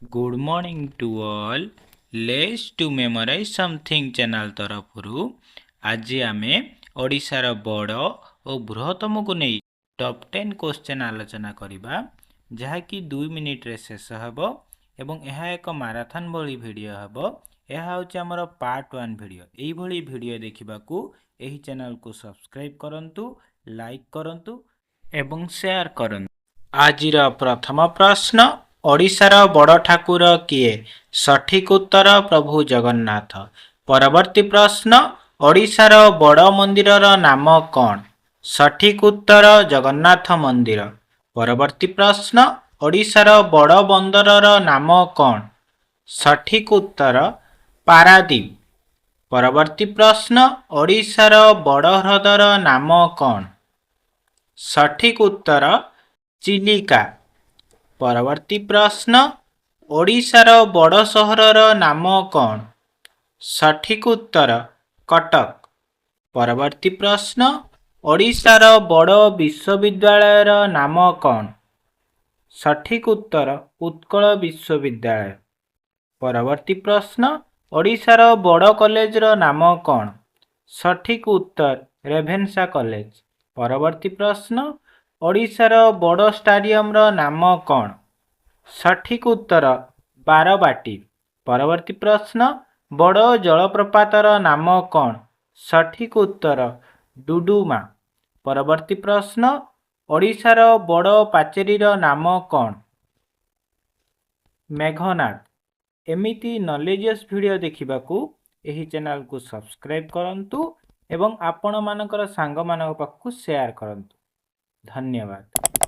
Good morning to all. Let's to memorize something channel तरफरु आज आमे ओडिशार बड़ और बृहत्तम को नहीं टॉप 10 क्वेश्चन आलोचना करिबा जहाँकि 2 मिनिट रे शेष हबो एवं यह एक माराथन भली वीडियो हबो। यह होची हमर पार्ट 1 वीडियो। एही भली वीडियो देखिबाकू एही चैनल को सब्सक्राइब करंतु, लाइक करंतु एवं शेयर करंतु। आजिर प्रथम प्रश्न ओडिशार बड़ ठाकुर किए? सठिक उत्तर प्रभु जगन्नाथ। परवर्ती प्रश्न ओडिशार बड़ मंदिरर नाम कौन? सठिक उत्तर जगन्नाथ मंदिर। परवर्ती प्रश्न ओडिशार बड़ बंदरर नाम कौन? सठिक उत्तर पारादीप। परवर्ती प्रश्न ओडिशार बड़ ह्रदर नाम कौन? सठिक उत्तर चिलिका। परवर्ती प्रश्न ओडिशार बड़ सहरर नाम कौन? सठिक उत्तर कटक। परवर्ती प्रश्न ओडिशार बड़ विश्वविद्यालयर नाम कौन? सठिक उत्तर उत्कल विश्वविद्यालय। परवर्ती प्रश्न ओडिशार बड़ कॉलेजर नाम कौन? सठिक उत्तर रेभेन्सा कॉलेज। परवर्ती प्रश्न ओडिशार बड़ स्टाडियम नाम कौन? सठिक उत्तर बारबाटी। परवर्ती प्रश्न बड़ जलप्रपातर नाम कौन? सठिक उत्तर डुडुमा। परवर्ती प्रश्न ओडिशार बड़ पाचेरीर नाम कौन? मेघनाद। एमिति नॉलेजियस वीडियो देखिबाकू एही चैनल को सब्सक्राइब करंतु एवं आपण मानकर सांग मानक पाखु शेयर करंतु। धन्यवाद।